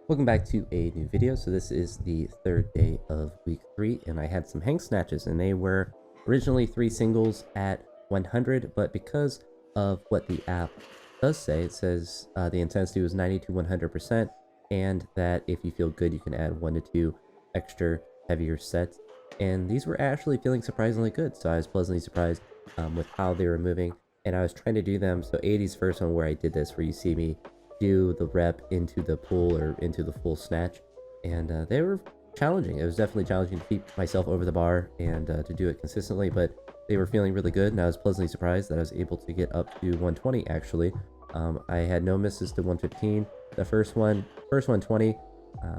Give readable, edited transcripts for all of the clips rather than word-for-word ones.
Welcome back to a new video. So this is the third day of week 3, and I had some hang snatches, and they were originally 3 singles at 100, but because of what the app does say, it says the intensity was 90 to 100%, and that if you feel good, you can add 1 to 2 extra heavier sets. And these were actually feeling surprisingly good, so I was pleasantly surprised with how they were moving. And I was trying to do them. So 80's first one where I did this, where you see me do the rep into the pull or into the full snatch, and they were challenging. It was definitely challenging to keep myself over the bar and to do it consistently, but they were feeling really good, and I was pleasantly surprised that I was able to get up to 120 actually. I had no misses to 115. The first 120,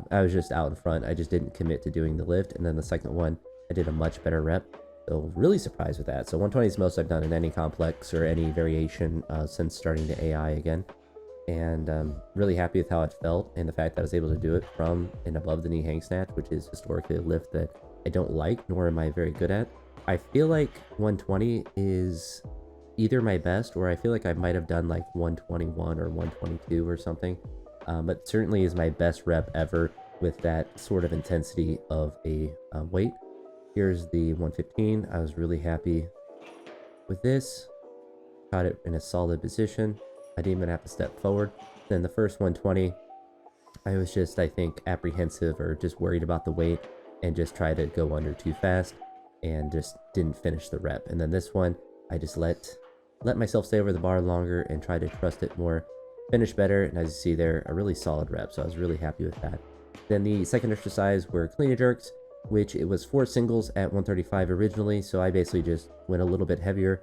I was just out in front. I just didn't commit to doing the lift, and then the second one I did a much better rep, so really surprised with that. So 120 is the most I've done in any complex or any variation since starting the AI again. And really happy with how it felt, and the fact that I was able to do it from and above the knee hang snatch, which is historically a lift that I don't like, nor am I very good at. I feel like 120 is either my best, or I feel like I might have done like 121 or 122 or something, but certainly is my best rep ever with that sort of intensity of a weight. Here's the 115. I was really happy with this. Caught it in a solid position. I didn't even have to step forward. Then the first 120, I was just, I think, apprehensive or just worried about the weight and just tried to go under too fast and just didn't finish the rep. And then this one, I just let myself stay over the bar longer and try to trust it more, finish better. And as you see there, a really solid rep. So I was really happy with that. Then the second exercise were clean and jerks, which it was 4 singles at 135 originally. So I basically just went a little bit heavier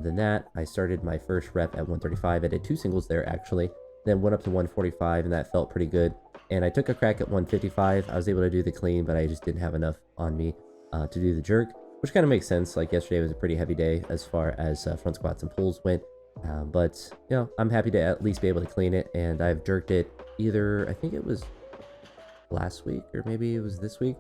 than that. I started my first rep at 135. I did 2 singles there actually, then went up to 145, and that felt pretty good. And I took a crack at 155. I was able to do the clean, but I just didn't have enough on me to do the jerk, which kind of makes sense. Like yesterday was a pretty heavy day as far as front squats and pulls went, but you know, I'm happy to at least be able to clean it. And I've jerked it either, I think it was last week or maybe it was this week,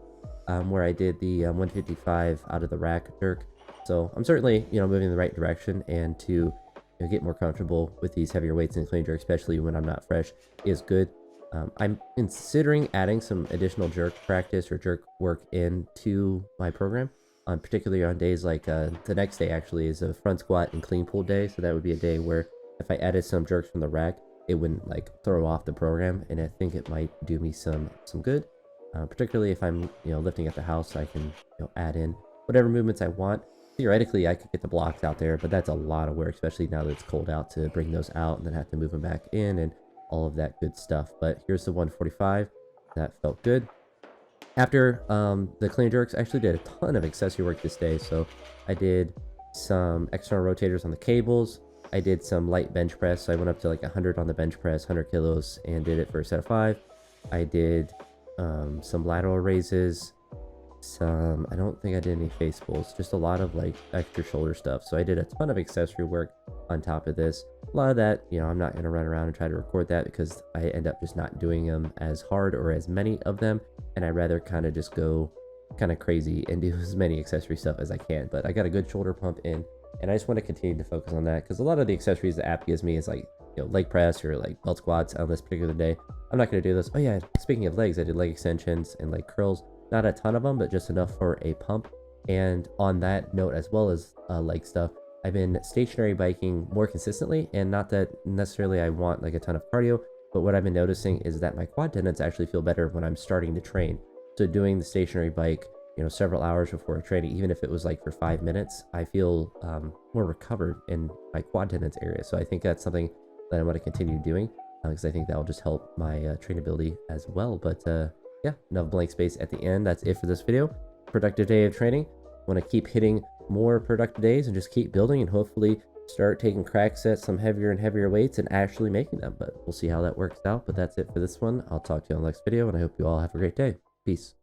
where I did the 155 out of the rack jerk. So I'm certainly, moving in the right direction, and to get more comfortable with these heavier weights in clean jerk, especially when I'm not fresh, is good. I'm considering adding some additional jerk practice or jerk work into my program, particularly on days like the next day actually is a front squat and clean pull day. So that would be a day where if I added some jerks from the rack, it wouldn't like throw off the program, and I think it might do me some good. Particularly if I'm lifting at the house, I can add in whatever movements I want. Theoretically, I could get the blocks out there, but that's a lot of work, especially now that it's cold out, to bring those out and then have to move them back in and all of that good stuff. But here's the 145. That felt good. After the clean jerks, I actually did a ton of accessory work this day. So I did some external rotators on the cables. I did some light bench press. So I went up to like 100 on the bench press, 100 kilos, and did it for a set of 5. I did some lateral raises. I don't think I did any face pulls, just a lot of like extra shoulder stuff. So I did a ton of accessory work on top of this. A lot of that, I'm not going to run around and try to record that because I end up just not doing them as hard or as many of them, and I'd rather kind of just go kind of crazy and do as many accessory stuff as I can. But I got a good shoulder pump in, and I just want to continue to focus on that because a lot of the accessories the app gives me is like leg press or like belt squats on this particular day. I'm not going to do those. Oh yeah, speaking of legs, I did leg extensions and leg curls. Not a ton of them, but just enough for a pump. And on that note, as well as leg stuff, I've been stationary biking more consistently, and not that necessarily I want like a ton of cardio, but what I've been noticing is that my quad tendons actually feel better when I'm starting to train. So doing the stationary bike, several hours before training, even if it was like for 5 minutes, I feel more recovered in my quad tendons area. So I think that's something that I want to continue doing because I think that will just help my trainability as well. But yeah, enough blank space at the end. That's it for this video. Productive day of training. Want to keep hitting more productive days and just keep building, and hopefully start taking cracks at some heavier and heavier weights and actually making them. But we'll see how that works out. But that's it for this one. I'll talk to you on the next video, and I hope you all have a great day. Peace.